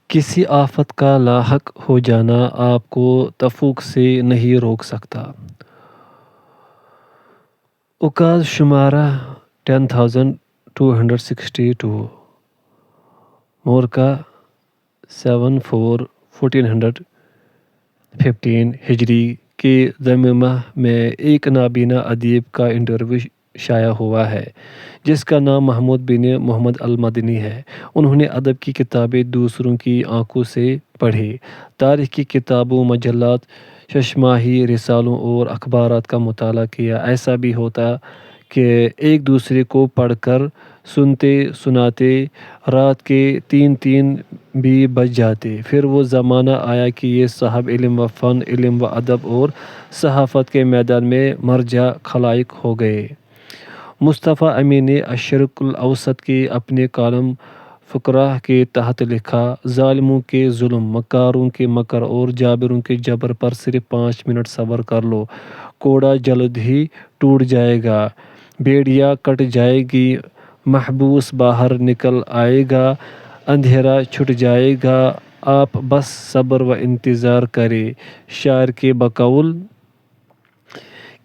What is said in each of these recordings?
کسی آفت کا لاحق ہو جانا آپ کو تفوق سے نہیں روک سکتا۔ اوقات شمارہ 10,262 مورکا 7/4/1415 ہجری کے ذمہ ماہ میں ایک نابینا ادیب کا انٹرویو شائع ہوا ہے جس کا نام محمود بن محمد المدنی ہے۔ انہوں نے ادب کی کتابیں دوسروں کی آنکھوں سے پڑھی، تاریخ کی کتابوں، مجلات، ششماہی رسالوں اور اخبارات کا مطالعہ کیا۔ ایسا بھی ہوتا کہ ایک دوسرے کو پڑھ کر سنتے سناتے رات کے 3 بھی بج جاتے۔ پھر وہ زمانہ آیا کہ یہ صاحب علم و فن، علم و ادب اور صحافت کے میدان میں مرجع خلائق ہو گئے۔ مصطفیٰ امین نے الشرق الاوسط کے اپنے کالم فقرہ کے تحت لکھا، ظالموں کے ظلم، مکاروں کے مکر اور جابروں کے جبر پر صرف 5 منٹ صبر کر لو، کوڑا جلد ہی ٹوٹ جائے گا، بیڑیا کٹ جائے گی، محبوس باہر نکل آئے گا، اندھیرا چھٹ جائے گا، آپ بس صبر و انتظار کریں۔ شاعر کے بقول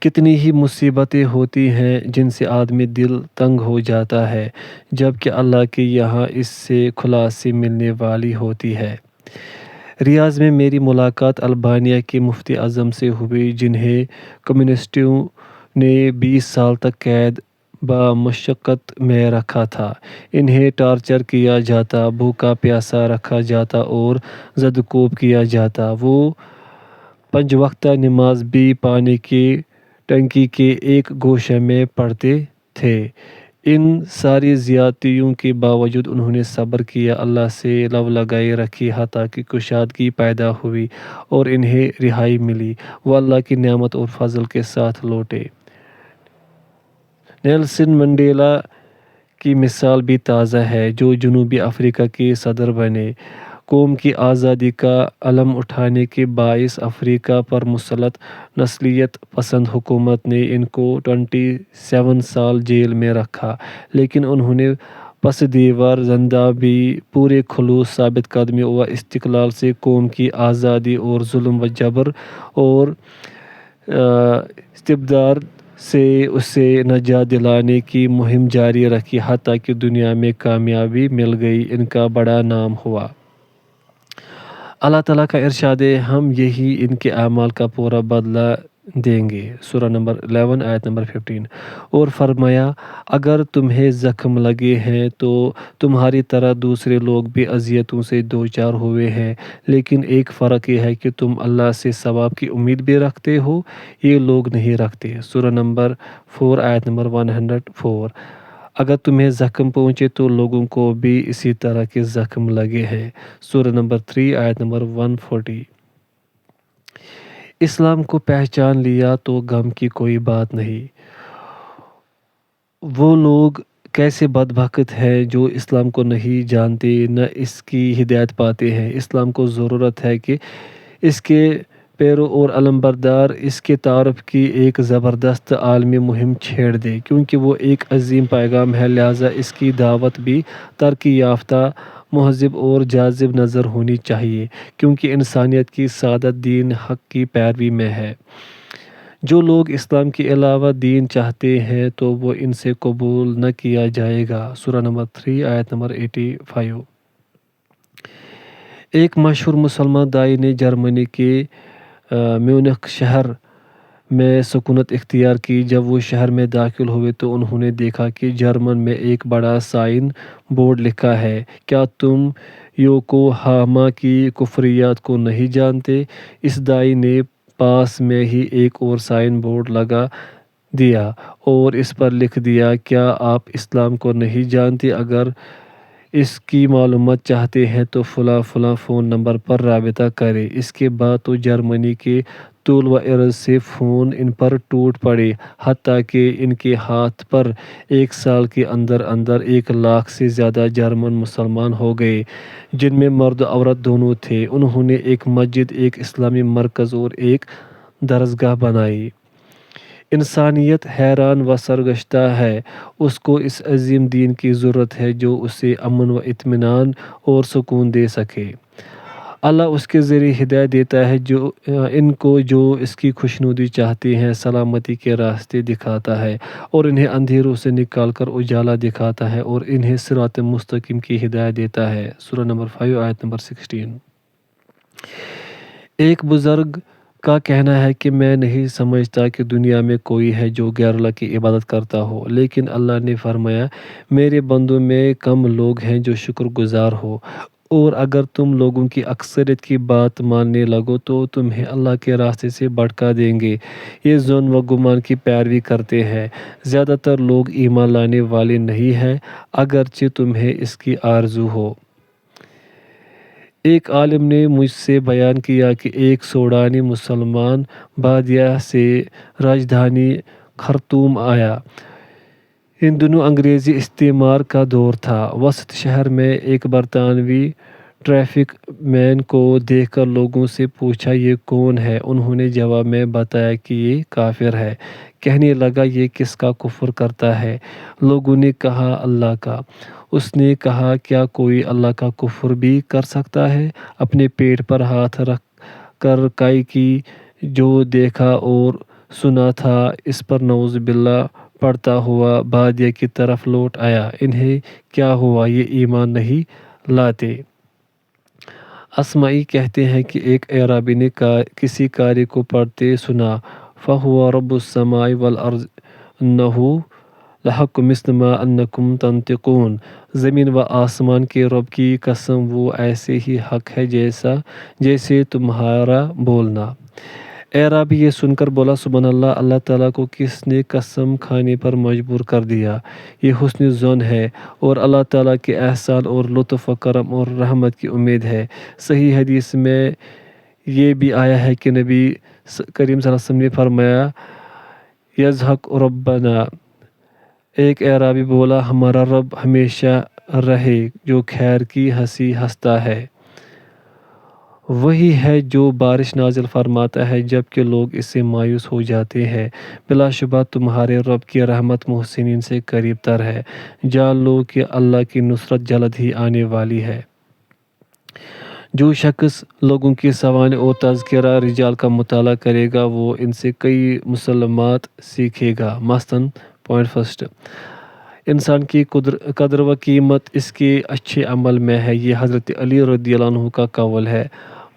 کتنی ہی مصیبتیں ہوتی ہیں جن سے آدمی دل تنگ ہو جاتا ہے، جبکہ اللہ کے یہاں اس سے خلاصی ملنے والی ہوتی ہے۔ ریاض میں میری ملاقات البانیہ کے مفتی اعظم سے ہوئی جنہیں کمیونسٹوں نے 20 سال تک قید بمشقت میں رکھا تھا۔ انہیں ٹارچر کیا جاتا، بھوکا پیاسا رکھا جاتا اور زد-و-کوب کیا جاتا۔ وہ 5 وقتہ نماز بھی پانی کی ٹنکی کے ایک گوشے میں پڑھتے تھے۔ ان ساری زیادتیوں کے باوجود انہوں نے صبر کیا، اللہ سے لو لگائی رکھی، حتیٰ کہ کشادگی پیدا ہوئی اور انہیں رہائی ملی۔ وہ اللہ کی نعمت اور فضل کے ساتھ لوٹے۔ نیلسن منڈیلا کی مثال بھی تازہ ہے، جو جنوبی افریقہ کے صدر بنے۔ قوم کی آزادی کا علم اٹھانے کے باعث افریقہ پر مسلط نسلیت پسند حکومت نے ان کو 27 سال جیل میں رکھا، لیکن انہوں نے پس دیوار زندہ بھی پورے خلوص، ثابت قدمی و استقلال سے قوم کی آزادی اور ظلم و جبر اور استبداد سے اسے نجات دلانے کی مہم جاری رکھی، حتیٰ کہ دنیا میں کامیابی مل گئی، ان کا بڑا نام ہوا۔ اللہ تعالیٰ کا ارشاد ہے، ہم یہی ان کے اعمال کا پورا بدلہ دیں گے۔ سورہ نمبر 11 آیت نمبر 15۔ اور فرمایا، اگر تمہیں زخم لگے ہیں تو تمہاری طرح دوسرے لوگ بھی اذیتوں سے دوچار ہوئے ہیں، لیکن ایک فرق یہ ہے کہ تم اللہ سے ثواب کی امید بھی رکھتے ہو، یہ لوگ نہیں رکھتے۔ سورہ نمبر 4 آیت نمبر 104۔ اگر تمہیں زخم پہنچے تو لوگوں کو بھی اسی طرح کے زخم لگے ہیں۔ سورہ نمبر 3 آیت نمبر 140۔ اسلام کو پہچان لیا تو غم کی کوئی بات نہیں۔ وہ لوگ کیسے بدبخت ہیں جو اسلام کو نہیں جانتے، نہ اس کی ہدایت پاتے ہیں۔ اسلام کو ضرورت ہے کہ اس کے پیرو اور علمبردار اس کے تعارف کی ایک زبردست عالمی مہم چھیڑ دیں، کیونکہ وہ ایک عظیم پیغام ہے، لہٰذا اس کی دعوت بھی ترقی یافتہ، مہذب اور جاذب نظر ہونی چاہیے، کیونکہ انسانیت کی سعادت دین حق کی پیروی میں ہے۔ جو لوگ اسلام کے علاوہ دین چاہتے ہیں تو وہ ان سے قبول نہ کیا جائے گا۔ سورہ نمبر 3 آیت نمبر 85۔ ایک مشہور مسلمان داعی نے جرمنی کے میونخ شہر میں سکونت اختیار کی۔ جب وہ شہر میں داخل ہوئے تو انہوں نے دیکھا کہ جرمن میں ایک بڑا سائن بورڈ لکھا ہے، کیا تم یوکوہاما کی کفریات کو نہیں جانتے؟ اس داعی نے پاس میں ہی ایک اور سائن بورڈ لگا دیا اور اس پر لکھ دیا، کیا آپ اسلام کو نہیں جانتے؟ اگر اس کی معلومات چاہتے ہیں تو فلاں فلاں فون نمبر پر رابطہ کریں۔ اس کے بعد تو جرمنی کے طول و عرض سے فون ان پر ٹوٹ پڑے، حتیٰ کہ ان کے ہاتھ پر 1 سال کے اندر اندر 1 لاکھ سے زیادہ جرمن مسلمان ہو گئے، جن میں مرد و عورت دونوں تھے۔ انہوں نے ایک مسجد، ایک اسلامی مرکز اور ایک درسگاہ بنائی۔ انسانیت حیران و سرگشتہ ہے، اس کو اس عظیم دین کی ضرورت ہے جو اسے امن و اطمینان اور سکون دے سکے۔ اللہ اس کے ذریعے ہدایت دیتا ہے ان کو جو اس کی خوشنودی چاہتے ہیں، سلامتی کے راستے دکھاتا ہے اور انہیں اندھیروں سے نکال کر اجالا دکھاتا ہے اور انہیں صراط مستقیم کی ہدایت دیتا ہے۔ سورہ نمبر 5 آیت نمبر 16۔ ایک بزرگ کا کہنا ہے کہ میں نہیں سمجھتا کہ دنیا میں کوئی ہے جو غیر اللہ کی عبادت کرتا ہو، لیکن اللہ نے فرمایا، میرے بندوں میں کم لوگ ہیں جو شکر گزار ہو، اور اگر تم لوگوں کی اکثریت کی بات ماننے لگو تو تمہیں اللہ کے راستے سے بھٹکا دیں گے۔ یہ ظن و گمان کی پیروی کرتے ہیں۔ زیادہ تر لوگ ایمان لانے والے نہیں ہیں، اگرچہ تمہیں اس کی آرزو ہو۔ ایک عالم نے مجھ سے بیان کیا کہ ایک سوڈانی مسلمان بادیہ سے راجدھانی خرطوم آیا۔ ان دنوں انگریزی استعمار کا دور تھا۔ وسط شہر میں ایک برطانوی ٹریفک مین کو دیکھ کر لوگوں سے پوچھا، یہ کون ہے؟ انہوں نے جواب میں بتایا کہ یہ کافر ہے۔ کہنے لگا، یہ کس کا کفر کرتا ہے؟ لوگوں نے کہا، اللہ کا۔ اس نے کہا، کیا کوئی اللہ کا کفر بھی کر سکتا ہے؟ اپنے پیٹ پر ہاتھ رکھ کر کائی کی جو دیکھا اور سنا تھا اس پر نعوذ باللہ پڑھتا ہوا بادیہ کی طرف لوٹ آیا۔ انہیں کیا ہوا؟ یہ ایمان نہیں لاتے۔ اسماعی کہتے ہیں کہ ایک اعرابی نے کسی قاری کو پڑھتے سنا، فَهُوَ رَبُّ السَّمَاءِ وَالْأَرْضِ إِنَّهُ لَحَقٌّ مِثْلُ مَا أَنَّكُمْ تَنطِقُونَ۔ زمین و آسمان کے رب کی قسم، وہ ایسے ہی حق ہے جیسے تمہارا بولنا۔ اعرابی یہ سن کر بولا، سبحان اللہ، اللہ تعالیٰ کو کس نے قسم کھانے پر مجبور کر دیا؟ یہ حسن ظن ہے اور اللہ تعالیٰ کے احسان اور لطف و کرم اور رحمت کی امید ہے۔ صحیح حدیث میں یہ بھی آیا ہے کہ نبی کریم صلی اللہ علیہ وسلم نے فرمایا، یضحک ربنا۔ ایک اعرابی بولا، ہمارا رب ہمیشہ رہے جو خیر کی ہنسی ہنستا ہے۔ وہی ہے جو بارش نازل فرماتا ہے جبکہ لوگ اس سے مایوس ہو جاتے ہیں۔ بلا شبہ تمہارے رب کی رحمت محسنین سے قریب تر ہے۔ جان لو کہ اللہ کی نصرت جلد ہی آنے والی ہے۔ جو شخص لوگوں کی سوانح اور تذکرہ رجال کا مطالعہ کرے گا وہ ان سے کئی مسلمات سیکھے گا۔ مثلاً پوائنٹ فرسٹ، انسان کی قدر و قیمت اس کے اچھے عمل میں ہے۔ یہ حضرت علی رضی اللہ عنہ کا قول ہے۔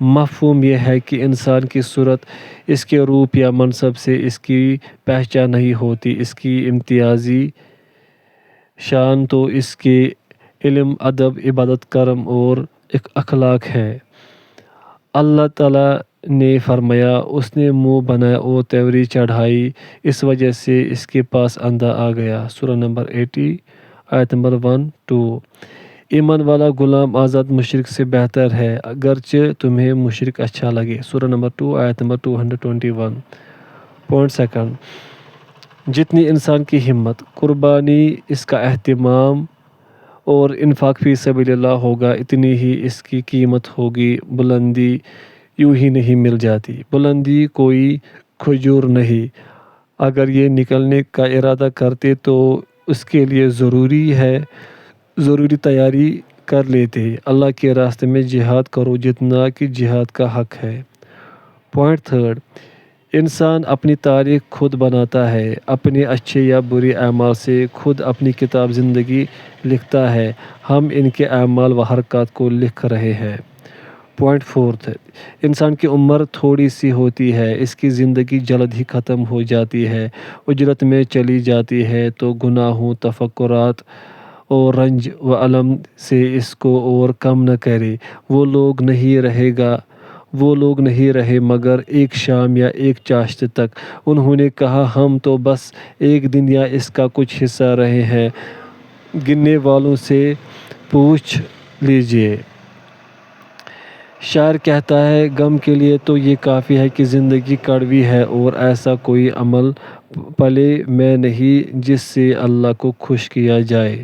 مفہوم یہ ہے کہ انسان کی صورت اس کے روپ یا منصب سے اس کی پہچان نہیں ہوتی، اس کی امتیازی شان تو اس کے علم، ادب، عبادت، کرم اور اخلاق ہے۔ اللہ تعالیٰ نے فرمایا، اس نے منہ بنایا اور تیوری چڑھائی، اس وجہ سے اس کے پاس اندھا آ گیا۔ سورہ نمبر 80 آیت نمبر 1-2۔ ایمان والا غلام آزاد مشرک سے بہتر ہے اگرچہ تمہیں مشرک اچھا لگے۔ سورہ نمبر 2 آیت نمبر 221۔ پوائنٹ سیکنڈ، جتنی انسان کی ہمت، قربانی، اس کا اہتمام اور انفاق فی سبیل اللہ ہوگا، اتنی ہی اس کی قیمت ہوگی۔ بلندی یوں ہی نہیں مل جاتی۔ بلندی کوئی کھجور نہیں۔ اگر یہ نکلنے کا ارادہ کرتے تو اس کے لیے ضروری تیاری کر لیتے۔ اللہ کے راستے میں جہاد کرو جتنا کہ جہاد کا حق ہے۔ پوائنٹ تھرڈ، انسان اپنی تاریخ خود بناتا ہے، اپنے اچھے یا برے اعمال سے خود اپنی کتاب زندگی لکھتا ہے۔ ہم ان کے اعمال و حرکات کو لکھ رہے ہیں۔ پوائنٹ فورتھ، انسان کی عمر تھوڑی سی ہوتی ہے، اس کی زندگی جلد ہی ختم ہو جاتی ہے، اجرت میں چلی جاتی ہے، تو گناہوں، تفکرات اور رنج و الم سے اس کو اور کم نہ کرے۔ وہ لوگ نہیں رہے مگر ایک شام یا ایک چاشت تک۔ انہوں نے کہا، ہم تو بس ایک دن یا اس کا کچھ حصہ رہے ہیں۔ گننے والوں سے پوچھ لیجیے۔ شاعر کہتا ہے، غم کے لیے تو یہ کافی ہے کہ زندگی کڑوی ہے اور ایسا کوئی عمل پلے میں نہیں جس سے اللہ کو خوش کیا جائے۔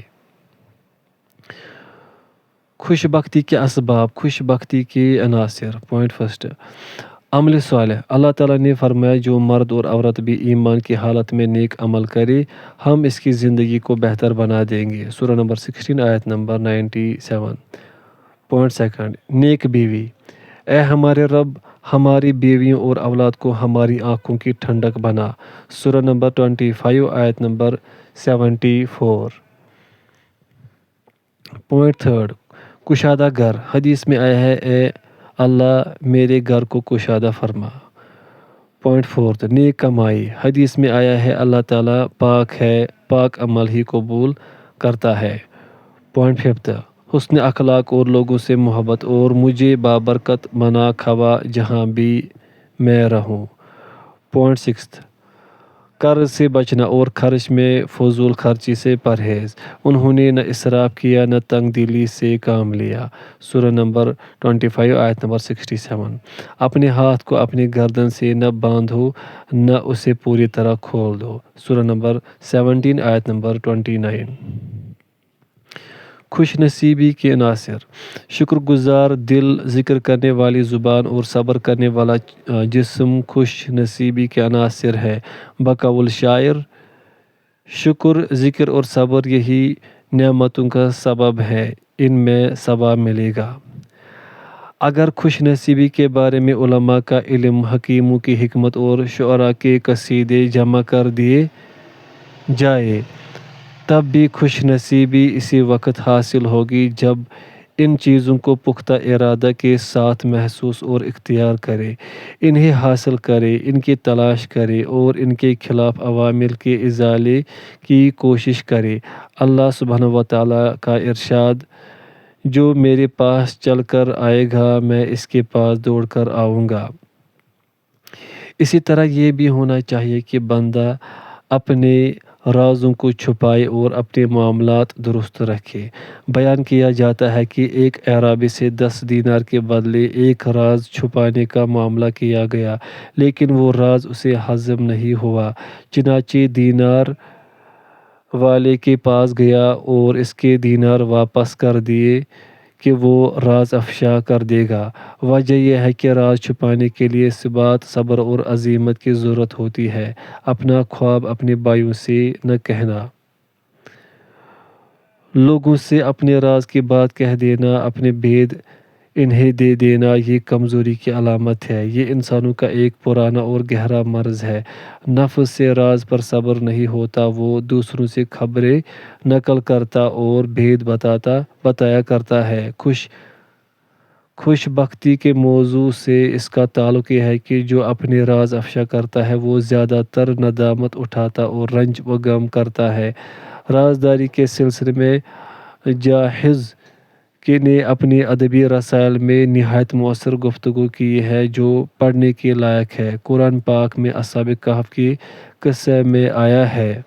خوش بختی کے اسباب، خوش بختی کے عناصر۔ پوائنٹ فرسٹ، عمل صالح، اللہ تعالیٰ نے فرمایا جو مرد اور عورت بھی ایمان کی حالت میں نیک عمل کرے ہم اس کی زندگی کو بہتر بنا دیں گے۔ سورہ نمبر 16 آیت نمبر 97.2 نیک بیوی، اے ہمارے رب ہماری بیویوں اور اولاد کو ہماری آنکھوں کی ٹھنڈک بنا۔ سورہ نمبر 25 آیت نمبر 74.3 کشادہ گھر، حدیث میں آیا ہے اے اللہ میرے گھر کو کشادہ فرما۔ 4 نیک کمائی، حدیث میں آیا ہے اللہ تعالیٰ پاک ہے، پاک عمل ہی قبول کرتا ہے۔ 5 حسن اخلاق اور لوگوں سے محبت اور مجھے بابرکت بنا کھوا جہاں بھی میں رہوں۔ 6 قرض سے بچنا اور خرچ میں فضول خرچی سے پرہیز، انہوں نے نہ اسراف کیا نہ تنگ دلی سے کام لیا۔ سورہ نمبر 25 آیت نمبر 67 اپنے ہاتھ کو اپنی گردن سے نہ باندھو نہ اسے پوری طرح کھول دو۔ سورہ نمبر 17 آیت نمبر 29 خوش نصیبی کے عناصر، شکر گزار دل، ذکر کرنے والی زبان اور صبر کرنے والا جسم خوش نصیبی کے عناصر ہے۔ بقول شاعر، شکر، ذکر اور صبر یہی نعمتوں کا سبب ہے، ان میں ثواب ملے گا۔ اگر خوش نصیبی کے بارے میں علماء کا علم، حکیموں کی حکمت اور شعراء کے قصیدے جمع کر دیے جائے تب بھی خوش نصیبی اسی وقت حاصل ہوگی جب ان چیزوں کو پختہ ارادہ کے ساتھ محسوس اور اختیار کرے، انہیں حاصل کرے، ان کی تلاش کرے اور ان کے خلاف عوامل کے ازالے کی کوشش کرے۔ اللہ سبحانہ و تعالیٰ کا ارشاد، جو میرے پاس چل کر آئے گا میں اس کے پاس دوڑ کر آؤں گا۔ اسی طرح یہ بھی ہونا چاہیے کہ بندہ اپنے رازوں کو چھپائے اور اپنے معاملات درست رکھے۔ بیان کیا جاتا ہے کہ ایک اعرابی سے 10 دینار کے بدلے ایک راز چھپانے کا معاملہ کیا گیا، لیکن وہ راز اسے ہضم نہیں ہوا، چنانچہ دینار والے کے پاس گیا اور اس کے دینار واپس کر دیے کہ وہ راز افشا کر دے گا۔ وجہ یہ ہے کہ راز چھپانے کے لیے ثبات، صبر اور عزیمت کی ضرورت ہوتی ہے۔ اپنا خواب اپنے بھائیوں سے نہ کہنا، لوگوں سے اپنے راز کی بات کہہ دینا، اپنے بید انہیں دے دینا، یہ کمزوری کی علامت ہے۔ یہ انسانوں کا ایک پرانا اور گہرا مرض ہے۔ نفس سے راز پر صبر نہیں ہوتا، وہ دوسروں سے خبریں نقل کرتا اور بھید بتایا کرتا ہے۔ خوش بختی کے موضوع سے اس کا تعلق یہ ہے کہ جو اپنے راز افشا کرتا ہے وہ زیادہ تر ندامت اٹھاتا اور رنج و غم کرتا ہے۔ رازداری کے سلسلے میں جاحظ نے اپنی ادبی رسائل میں نہایت مؤثر گفتگو کی ہے جو پڑھنے کے لائق ہے۔ قرآن پاک میں اصحاب کہف کے قصے میں آیا ہے،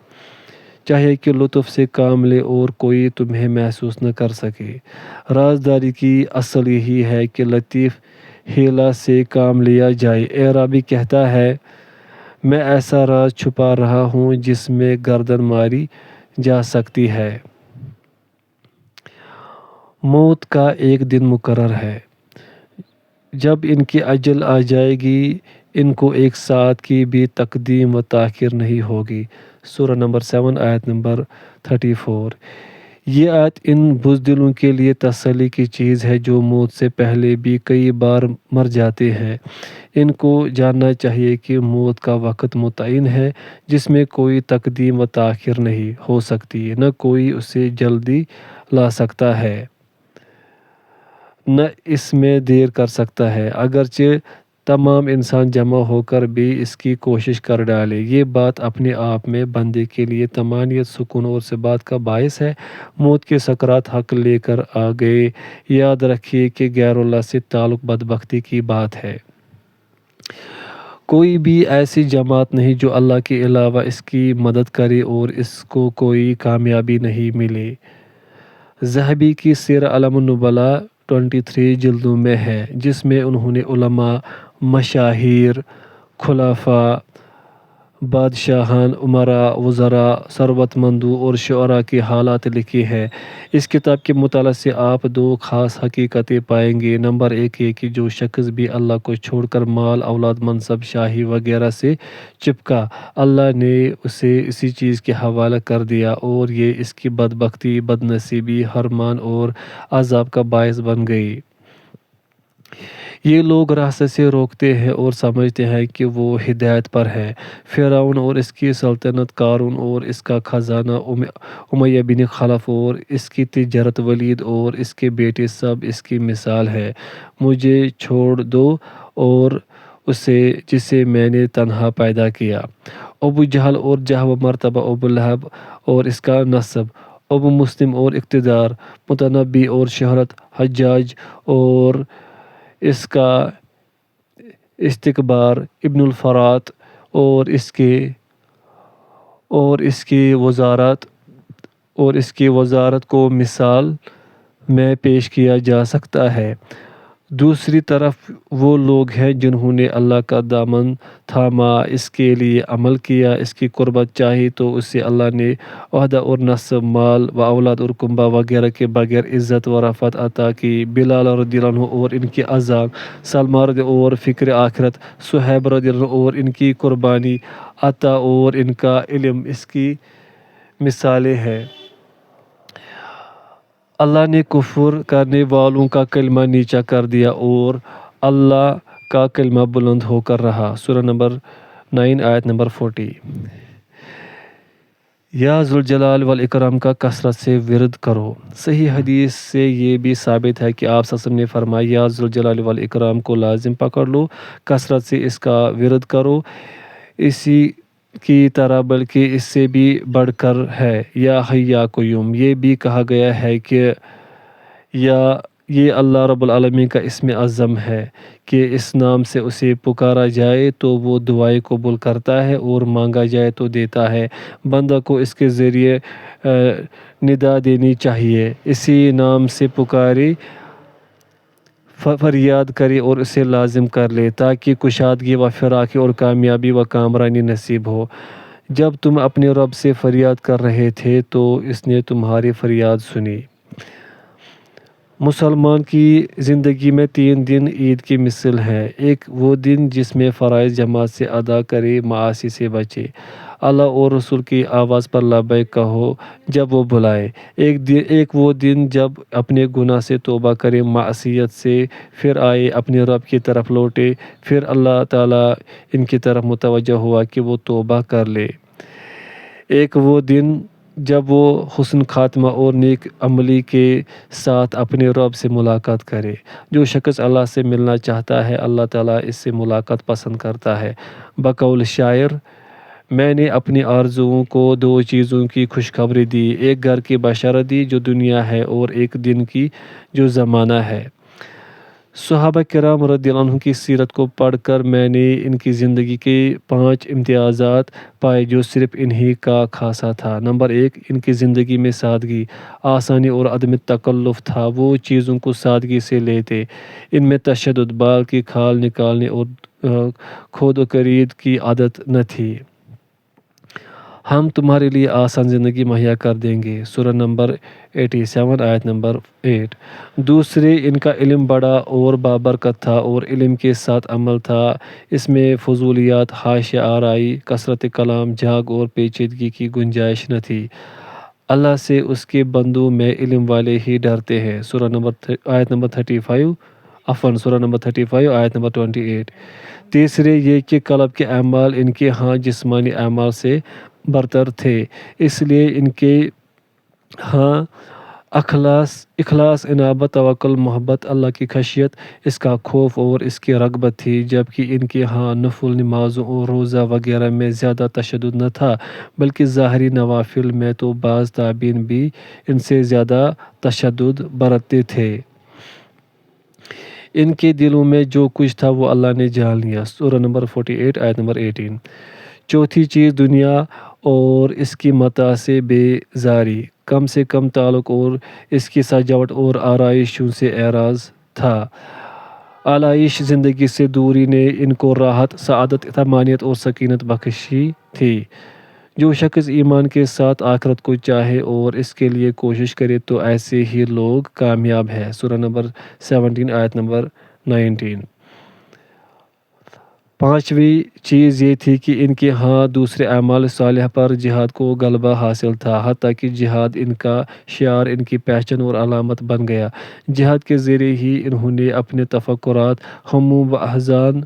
چاہیے کہ لطف سے کام لے اور کوئی تمہیں محسوس نہ کر سکے۔ رازداری کی اصل یہی ہے کہ لطیف ہیلا سے کام لیا جائے۔ اعرابی کہتا ہے، میں ایسا راز چھپا رہا ہوں جس میں گردن ماری جا سکتی ہے۔ موت کا ایک دن مقرر ہے، جب ان کی اجل آ جائے گی ان کو ایک ساتھ کی بھی تقدیم و تاخیر نہیں ہوگی۔ سورہ نمبر 7 آیت نمبر 34 یہ آیت ان بزدلوں کے لیے تسلی کی چیز ہے جو موت سے پہلے بھی کئی بار مر جاتے ہیں۔ ان کو جاننا چاہیے کہ موت کا وقت متعین ہے جس میں کوئی تقدیم و تاخیر نہیں ہو سکتی، نہ کوئی اسے جلدی لا سکتا ہے نہ اس میں دیر کر سکتا ہے، اگرچہ تمام انسان جمع ہو کر بھی اس کی کوشش کر ڈالے۔ یہ بات اپنے آپ میں بندے کے لیے طمانینت، سکون اور ثبات کا باعث ہے۔ موت کے سکرات حق لے کر آ گئے، یاد رکھیے کہ غیر اللہ سے تعلق بدبختی کی بات ہے۔ کوئی بھی ایسی جماعت نہیں جو اللہ کے علاوہ اس کی مدد کرے اور اس کو کوئی کامیابی نہیں ملے۔ ذہبی کی سیر اعلام النبلاء 23 جلدوں میں ہے، جس میں انہوں نے علماء، مشاہیر، خلفاء بادشاہان، امراء، وزراء، ثروت مندوں اور شعراء کی حالات لکھی ہیں۔ اس کتاب کے مطالعہ سے آپ دو خاص حقیقتیں پائیں گے۔ نمبر ایک یہ کہ جو شخص بھی اللہ کو چھوڑ کر مال، اولاد، منصب، شاہی وغیرہ سے چپکا، اللہ نے اسے اسی چیز کے حوالے کر دیا اور یہ اس کی بدبختی، بدنصیبی، حرمان اور عذاب کا باعث بن گئی۔ یہ لوگ راستہ سے روکتے ہیں اور سمجھتے ہیں کہ وہ ہدایت پر ہے۔ فرعون اور اس کی سلطنت، قارون اور اس کا خزانہ، امیہ بن خلف اور اس کی تجارت، ولید اور اس کے بیٹے سب اس کی مثال ہے۔ مجھے چھوڑ دو اور اسے جسے میں نے تنہا پیدا کیا۔ ابو جہل اور جاہ و مرتبہ، ابو لہب اور اس کا نسب، ابو مسلم اور اقتدار، متنبی اور شہرت، حجاج اور اس کا استکبار، ابن الفرات اور اس کی وزارت کو مثال میں پیش کیا جا سکتا ہے۔ دوسری طرف وہ لوگ ہیں جنہوں نے اللہ کا دامن تھاما، اس کے لیے عمل کیا، اس کی قربت چاہی تو اسے اللہ نے عہدہ اور نسب، مال و اولاد اور کنبہ وغیرہ کے بغیر عزت و رفعت عطا کی۔ بلال رضی اللہ عنہ اور ان کی اذان، سلمان رضی اللہ عنہ اور فکر آخرت، صہیب رضی اللہ عنہ اور ان کی قربانی، عطا اور ان کا علم اس کی مثالیں ہیں۔ اللہ نے کفر کرنے والوں کا کلمہ نیچا کر دیا اور اللہ کا کلمہ بلند ہو کر رہا۔ سورہ نمبر 9 آیت نمبر 40۔ یا ذوالجلال والاکرام کا کثرت سے ورد کرو۔ صحیح حدیث سے یہ بھی ثابت ہے کہ آپ صلی اللہ علیہ وسلم نے فرمایا، یا ذوالجلال والاکرام کو لازم پکڑ لو، کثرت سے اس کا ورد کرو، اسی کی طرح بلکہ اس سے بھی بڑھ کر ہے۔ یا حی یا قیوم، یہ بھی کہا گیا ہے کہ یہ اللہ رب العالمین کا اسم اعظم ہے کہ اس نام سے اسے پکارا جائے تو وہ دعائیں قبول کرتا ہے اور مانگا جائے تو دیتا ہے۔ بندہ کو اس کے ذریعے ندا دینی چاہیے، اسی نام سے پکارے، فریاد کرے اور اسے لازم کر لے تاکہ کشادگی و فراخی اور کامیابی و کامرانی نصیب ہو۔ جب تم اپنے رب سے فریاد کر رہے تھے تو اس نے تمہاری فریاد سنی۔ مسلمان کی زندگی میں 3 دن عید کی مثل ہیں۔ ایک وہ دن جس میں فرائض جماعت سے ادا کرے، معاصی سے بچے، اللہ اور رسول کی آواز پر لبیک کہو جب وہ بلائے۔ ایک وہ دن جب اپنے گناہ سے توبہ کرے، معصیت سے پھر آئے، اپنے رب کی طرف لوٹے، پھر اللہ تعالیٰ ان کی طرف متوجہ ہوا کہ وہ توبہ کر لے۔ ایک وہ دن جب وہ حسن خاتمہ اور نیک عملی کے ساتھ اپنے رب سے ملاقات کرے۔ جو شخص اللہ سے ملنا چاہتا ہے، اللہ تعالیٰ اس سے ملاقات پسند کرتا ہے۔ بقول شاعر، میں نے اپنی آرزوؤں کو 2 چیزوں کی خوشخبری دی، ایک گھر کی بشارت دی جو دنیا ہے اور ایک دن کی جو زمانہ ہے۔ صحابہ کرام رضی اللہ عنہم کی سیرت کو پڑھ کر میں نے ان کی زندگی کے 5 امتیازات پائے جو صرف انہی کا خاصہ تھا۔ نمبر 1، ان کی زندگی میں سادگی، آسانی اور عدم تکلف تھا۔ وہ چیزوں کو سادگی سے لیتے، ان میں تشدد، بال کی کھال نکالنے اور کھود و کرید کی عادت نہ تھی۔ ہم تمہارے لیے آسان زندگی مہیا کر دیں گے، سورہ نمبر 87 آیت نمبر 8۔ دوسرے، ان کا علم بڑا اور بابرکت تھا اور علم کے ساتھ عمل تھا، اس میں فضولیات، حاشیہ آرائی، کثرت کلام، جھاگ اور پیچیدگی کی گنجائش نہ تھی۔ اللہ سے اس کے بندوں میں علم والے ہی ڈرتے ہیں، سورہ نمبر آیت نمبر 35، سورہ نمبر 35 آیت نمبر 28۔ تیسرے یہ کہ قلب کے اعمال ان کے ہاں جسمانی اعمال سے برتر تھے، اس لیے ان کے ہاں اخلاص، انابت، توکل، محبت، اللہ کی خشیت، اس کا خوف اور اس کی رغبت تھی، جبکہ ان کے ہاں نفل نمازوں اور روزہ وغیرہ میں زیادہ تشدد نہ تھا، بلکہ ظاہری نوافل میں تو بعض تابعین بھی ان سے زیادہ تشدد برتتے تھے۔ ان کے دلوں میں جو کچھ تھا وہ اللہ نے جان لیا، سورہ نمبر 48 آیت نمبر 18۔ چوتھی چیز، دنیا اور اس کی متاع سے بیزاری، کم سے کم تعلق اور اس کی سجاوٹ اور آرائشوں سے اعراض تھا۔ آلائش زندگی سے دوری نے ان کو راحت، سعادت، طمانینت اور سکینت بخشی تھی۔ جو شخص ایمان کے ساتھ آخرت کو چاہے اور اس کے لیے کوشش کرے تو ایسے ہی لوگ کامیاب ہیں۔ سورہ نمبر 17 آیت نمبر 19۔ پانچویں چیز یہ تھی کہ ان کے ہاں دوسرے اعمال صالحہ پر جہاد کو غلبہ حاصل تھا، حتیٰ کہ جہاد ان کا شعار، ان کی پہچان اور علامت بن گیا۔ جہاد کے ذریعے ہی انہوں نے اپنے تفکرات، ہموم و احزان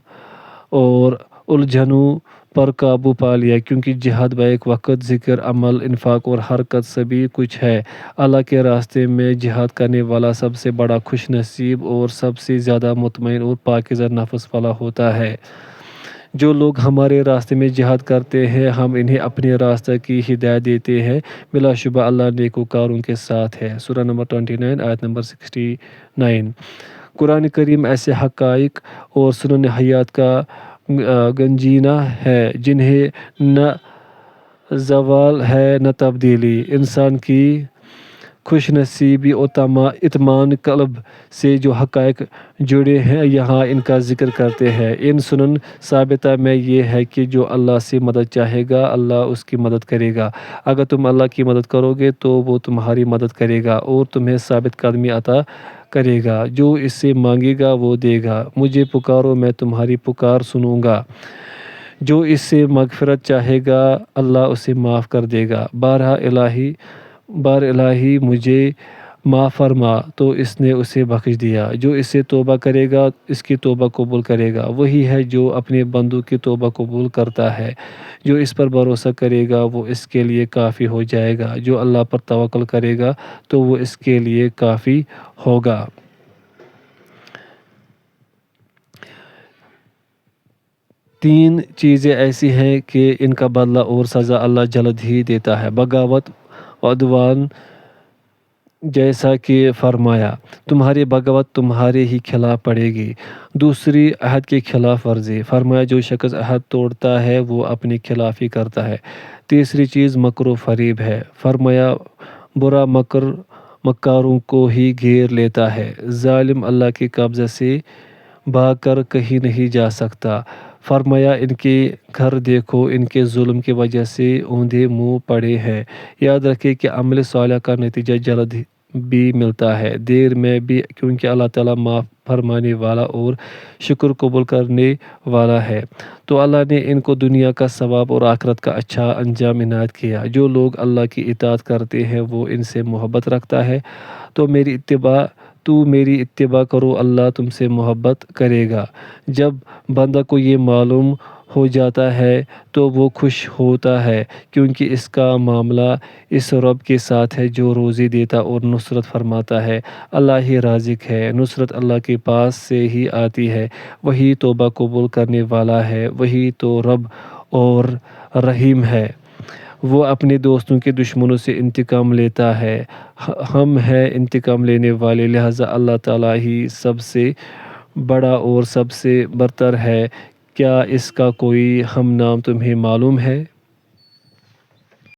اور الجھنوں پر قابو پا لیا، کیونکہ جہاد بیک وقت ذکر، عمل، انفاق اور حرکت سبھی کچھ ہے۔ اللہ کے راستے میں جہاد کرنے والا سب سے بڑا خوش نصیب اور سب سے زیادہ مطمئن اور پاکیزہ نفس والا ہوتا ہے۔ جو لوگ ہمارے راستے میں جہاد کرتے ہیں، ہم انہیں اپنے راستہ کی ہدایت دیتے ہیں، بلا شبہ اللہ نیکوکاروں کے ساتھ ہے۔ سورہ نمبر 29 آیت نمبر 69۔ قرآن کریم ایسے حقائق اور سنن حیات کا گنجینہ ہے جنہیں نہ زوال ہے نہ تبدیلی۔ انسان کی خوش نصیبی اور اطمینان قلب سے جو حقائق جڑے ہیں یہاں ان کا ذکر کرتے ہیں۔ ان سنن ثابتہ میں یہ ہے کہ جو اللہ سے مدد چاہے گا اللہ اس کی مدد کرے گا۔ اگر تم اللہ کی مدد کرو گے تو وہ تمہاری مدد کرے گا اور تمہیں ثابت قدمی عطا کرے گا۔ جو اس سے مانگے گا وہ دے گا۔ مجھے پکارو میں تمہاری پکار سنوں گا۔ جو اس سے مغفرت چاہے گا اللہ اسے معاف کر دے گا۔ بار الہی مجھے معاف فرما تو اس نے اسے بخش دیا۔ جو اس سے توبہ کرے گا اس کی توبہ قبول کرے گا۔ وہی ہے جو اپنے بندوں کی توبہ قبول کرتا ہے۔ جو اس پر بھروسہ کرے گا وہ اس کے لیے کافی ہو جائے گا۔ جو اللہ پر توکل کرے گا تو وہ اس کے لیے کافی ہوگا۔ تین چیزیں ایسی ہیں کہ ان کا بدلہ اور سزا اللہ جلد ہی دیتا ہے۔ بغاوت و عدوان، جیسا کہ فرمایا تمہاری بغاوت تمہارے ہی خلاف پڑے گی۔ دوسری عہد کی خلاف ورزی، فرمایا جو شخص عہد توڑتا ہے وہ اپنی خلافی کرتا ہے۔ تیسری چیز مکر و فریب ہے، فرمایا برا مکر مکاروں کو ہی گھیر لیتا ہے۔ ظالم اللہ کے قبضے سے بھاگ کر کہیں نہیں جا سکتا۔ فرمایا ان کے گھر دیکھو، ان کے ظلم کی وجہ سے اوندھے منہ پڑے ہیں۔ یاد رکھیں کہ عمل صالح کا نتیجہ جلد بھی ملتا ہے، دیر میں بھی، کیونکہ اللہ تعالیٰ معاف فرمانے والا اور شکر قبول کرنے والا ہے۔ تو اللہ نے ان کو دنیا کا ثواب اور آخرت کا اچھا انجام عنایت کیا۔ جو لوگ اللہ کی اطاعت کرتے ہیں وہ ان سے محبت رکھتا ہے۔ تو میری اتباع کرو، اللہ تم سے محبت کرے گا۔ جب بندہ کو یہ معلوم ہو جاتا ہے تو وہ خوش ہوتا ہے، کیونکہ اس کا معاملہ اس رب کے ساتھ ہے جو روزی دیتا اور نصرت فرماتا ہے۔ اللہ ہی رازق ہے، نصرت اللہ کے پاس سے ہی آتی ہے، وہی توبہ قبول کرنے والا ہے، وہی تو رب اور رحیم ہے۔ وہ اپنے دوستوں کے دشمنوں سے انتقام لیتا ہے۔ ہم ہیں انتقام لینے والے، لہٰذا اللہ تعالیٰ ہی سب سے بڑا اور سب سے برتر ہے۔ کیا اس کا کوئی ہم نام تمہیں معلوم ہے؟